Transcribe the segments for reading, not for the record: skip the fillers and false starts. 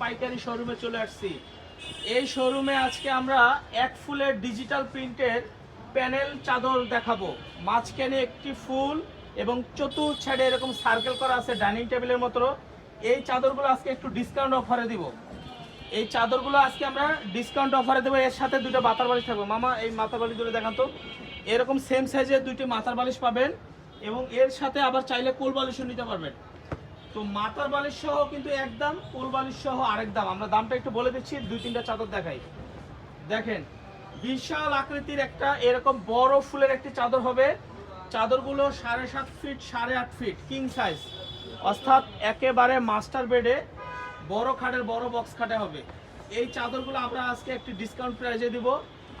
পাইকারি শোরুমে চলে আসছি। এই শোরুমে আজকে আমরা এক ফুলের ডিজিটাল প্রিন্টের প্যানেল চাদর দেখাবো। মাঝখানে একটি ফুল এবং চতুর্থ সাইডে এরকম সার্কেল করা আছে ডাইনিং টেবিলের মতো। এই চাদরগুলো আজকে একটু ডিসকাউন্ট অফারে দিব। এই চাদরগুলো আজকে আমরা ডিসকাউন্ট অফারে দেবো। এর সাথে দুটো মাথার বালিশ থাকবে। মামা এই মাথার বালিশগুলো দেখান তো। এরকম সেম সাইজের দুইটি মাথার বালিশ পাবেন এবং এর সাথে আবার চাইলে কোল বালিশও নিতে পারবেন। তো মাথার বালিশ সহ কিন্তু একদম, কোল বালিশ সহ আরেক দাম। আমরা দামটা একটু বলে দিচ্ছি, দুই তিনটা চাদর দেখাই। দেখেন বিশাল আকৃতির একটা এরকম বড় ফুলের একটি চাদর হবে। চাদরগুলো 7.5 ফিট 8.5 ফিট কিং সাইজ, অর্থাৎ একেবারে মাস্টার বেডে বড় খাটের বড় বক্স খাটে হবে। এই চাদরগুলো আমরা আজকে একটি ডিসকাউন্ট প্রাইসে দিব।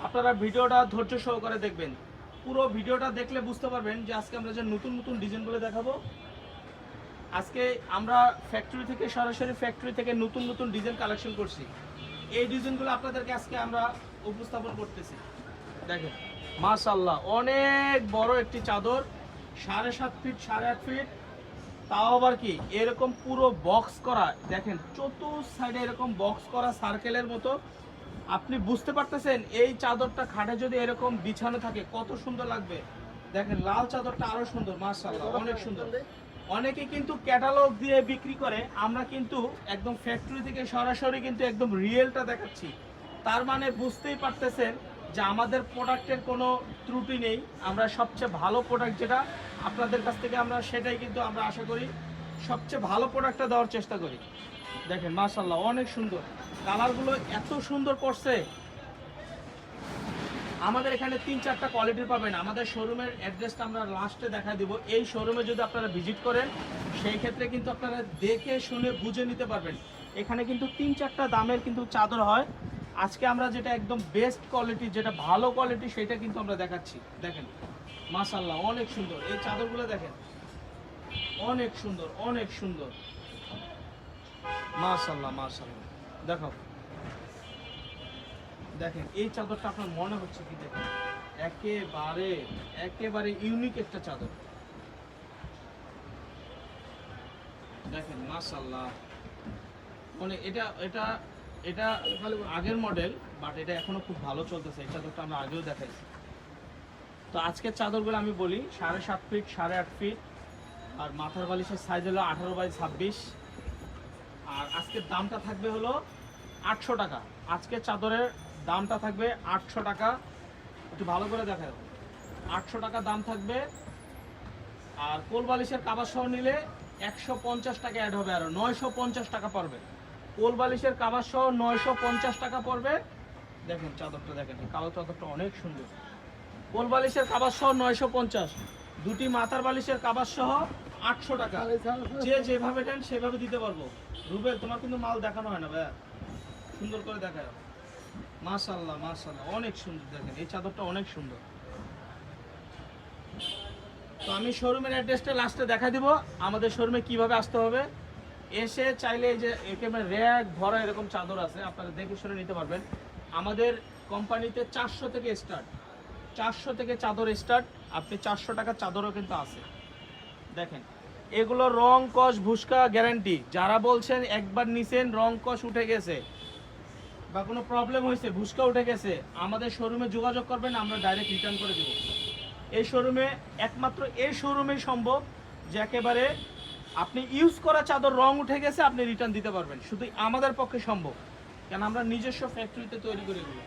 আপনারা ভিডিওটা ধৈর্য সহকারে দেখবেন। পুরো ভিডিওটা দেখলে বুঝতে পারবেন যে আজকে আমরা যে নতুন নতুন ডিজাইনগুলো দেখাবো। আজকে আমরা ফ্যাক্টরি থেকে সরাসরি ফ্যাক্টরি থেকে নতুন নতুন ডিজাইন কালেকশন করছি। এই ডিজাইনগুলো আপনাদেরকে আজকে আমরা উপস্থাপন করতেছি। দেখেন মাশাআল্লাহ অনেক বড় একটি চাদর, 7.5 ফিট 8.5 ফিট, তাও আবার কি এরকম পুরো বক্স করা। দেখেন চতুর্থ সাইডে এরকম বক্স করা সার্কেলের মতো। আপনি বুঝতে পারতেছেন এই চাদরটা খাটে যদি এরকম বিছানো থাকে কত সুন্দর লাগবে। দেখেন লাল চাদরটা আরো সুন্দর, মাশাআল্লাহ অনেক সুন্দর। অনেকে কিন্তু ক্যাটালগ দিয়ে বিক্রি করে, আমরা কিন্তু একদম ফ্যাক্টরি থেকে সরাসরি কিন্তু একদম রিয়েলটা দেখাচ্ছি। তার মানে বুঝতেই পারতেছেন যে আমাদের প্রোডাক্টের কোনো ত্রুটি নেই। আমরা সবচেয়ে ভালো প্রোডাক্ট যেটা আপনাদের কাছ থেকে আমরা সেটাই কিন্তু আমরা আশা করি সবচেয়ে ভালো প্রোডাক্টটা দেওয়ার চেষ্টা করি। দেখেন মাশাআল্লাহ অনেক সুন্দর, কালারগুলো এত সুন্দর করছে। আমাদের এখানে 3-4টা কোয়ালিটির পাবেন। আমাদের শোরুমের অ্যাড্রেসটা আমরা লাস্টে দেখা দিব। এই শোরুমে যদি আপনারা ভিজিট করেন সেই ক্ষেত্রে কিন্তু আপনারা দেখে শুনে বুঝে নিতে পারবেন। এখানে কিন্তু 3-4টা দামের কিন্তু চাদর হয়। আজকে আমরা যেটা একদম বেস্ট কোয়ালিটি, যেটা ভালো কোয়ালিটি, সেটা কিন্তু আমরা দেখাচ্ছি। দেখেন মাশাআল্লাহ অনেক সুন্দর এই চাদরগুলো, দেখেন অনেক সুন্দর অনেক সুন্দর, মাশাআল্লাহ মাশাআল্লাহ। দেখো দেখেন এই চাদরটা আপনার মনে হচ্ছে কি, দেখেন একেবারে একেবারে ইউনিক একটা চাদর। দেখেন মাশাআল্লাহ মানে এটা এটা এটা আগের মডেল, বাট এটা এখনো খুব ভালো চলতেছে। এই চাদরটা আমরা আগেও দেখাইছি। তো আজকের চাদরগুলো আমি বলি 7.5 ফিট 8.5 ফিট, আর মাথার বালিশের সাইজ হলো 18x26। আর আজকের দামটা থাকবে হলো 800 টাকা। আজকের চাদরের দামটা থাকবে 800 টাকা। একটু ভালো করে দেখা যাবে, 800 টাকা দাম থাকবে। আর কোল বালিশের কাভার সহ নিলে 150 টাকা অ্যাড হবে, আরো 950 টাকা পড়বে। কোল বালিশের কাভার সহ 950 টাকা পড়বে। দেখেন চাদরটা, দেখেন কালো চাদরটা অনেক সুন্দর। কোল বালিশের কাভার সহ 950, দুটি মাথার বালিশের কাভার সহ 800 টাকা। যে যেভাবে দেন সেভাবে দিতে পারবো। রুবেল তোমার কিন্তু মাল দেখানো হয় না ভাইয়া, সুন্দর করে দেখায়। মাশাআল্লাহ মাশাআল্লাহ অনেক সুন্দর। দেখেন এই চাদরটা অনেক সুন্দর। তো আমি শোরুমের অ্যাড্রেসটা লাস্টে দেখা দিব। আমাদের শোরুমে কিভাবে আসতে হবে, এসে চাইলে এই যে একেবারে র্যাক ভরা এরকম চাদর আছে, আপনারা দেখে শুনে নিতে পারবেন। আমাদের কোম্পানিতে 400 থেকে স্টার্ট, 400 থেকে চাদর স্টার্ট। আপনি 400 টাকার চাদরও কিন্তু আছে। দেখেন এগুলো রং কস ভুস্কা গ্যারান্টি। যারা বলছেন একবার নিছেন রং কস উঠে গেছে বা কোনো প্রবলেম হয়েছে, ভুস্কা উঠে গেছে, আমাদের শোরুমে যোগাযোগ করবেন, আমরা ডাইরেক্ট রিটার্ন করে দেব। এই শোরুমে একমাত্র এই শোরুমেই সম্ভব যে একেবারে আপনি ইউজ করা চাদর রং উঠে গেছে আপনি রিটার্ন দিতে পারবেন, শুধু আমাদের পক্ষে সম্ভব, কেন আমরা নিজস্ব ফ্যাক্টরিতে তৈরি করে দেব।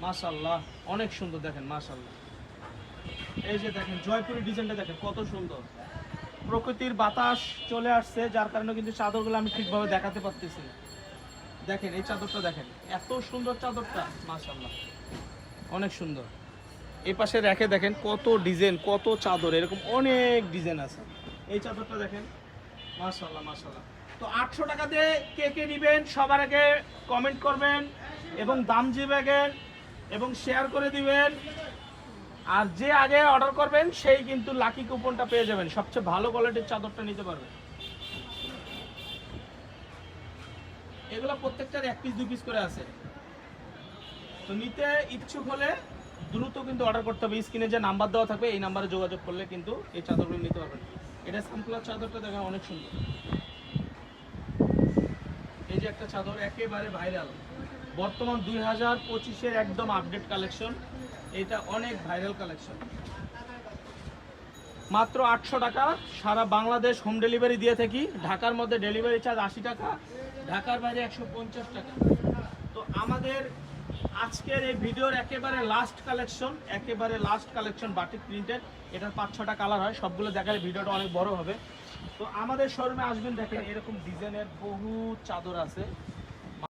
মাশাআল্লাহ অনেক সুন্দর। দেখেন মাশাআল্লাহ এই যে দেখেন জয়পুরি ডিজাইনটা দেখেন কত সুন্দর। প্রকৃতির বাতাস চলে আসছে, যার কারণে কিন্তু চাদরগুলো আমি ঠিকভাবে দেখাতে পারতেছি না। দেখেন এই চাদরটা, দেখেন এত সুন্দর চাদরটা, মাশাআল্লাহ অনেক সুন্দর। এই পাশে রেখে দেখেন কত ডিজাইন, কত চাদর, এরকম অনেক ডিজাইন আছে। এই চাদরটা দেখেন মাশাআল্লাহ মাশাআল্লাহ। তো 800 টাকা দিয়ে কে কে নেবেন সবার আগে কমেন্ট করবেন এবং দাম জিবেন এবং শেয়ার করে দিবেন। আর যে আগে অর্ডার করবেন সেই কিন্তু লাকি কুপনটা পেয়ে যাবেন, সবচেয়ে ভালো কোয়ালিটির চাদরটা নিতে পারবেন। এগুলো প্রত্যেকটার 1 পিস 2 পিস করে আছে। তো নিতে ইচ্ছুক হলে দ্রুত কিন্তু অর্ডার করতে হবে। স্ক্রিনে যে নাম্বার দেওয়া থাকবে এই নাম্বারে যোগাযোগ করলে কিন্তু এই চাদরগুলো নিতে পারবেন। এটা সানফ্লাওয়ার চাদরটা দেখেন অনেক সুন্দর। একটা চাদর একেবারে ভাইরাল, বর্তমান 2025-এর একদম আপডেট কালেকশন। এটা অনেক ভাইরাল কালেকশন, মাত্র 800 টাকা। সারা বাংলাদেশ হোম ডেলিভারি দিয়ে থাকি। ঢাকার মধ্যে ডেলিভারি চার্জ 80 টাকা, ঢাকার বাইরে 150 টাকা। তো আমাদের আজকের এই ভিডিওর একেবারে লাস্ট কালেকশন, একেবারে লাস্ট কালেকশন বাটিক প্রিন্টের। এটার 5-6টা কালার হয়, সবগুলো দেখালে ভিডিওটা অনেক বড় হবে। তো আমাদের শোরুমে আসবেন, দেখেন এরকম ডিজাইনের বহু চাদর আছে।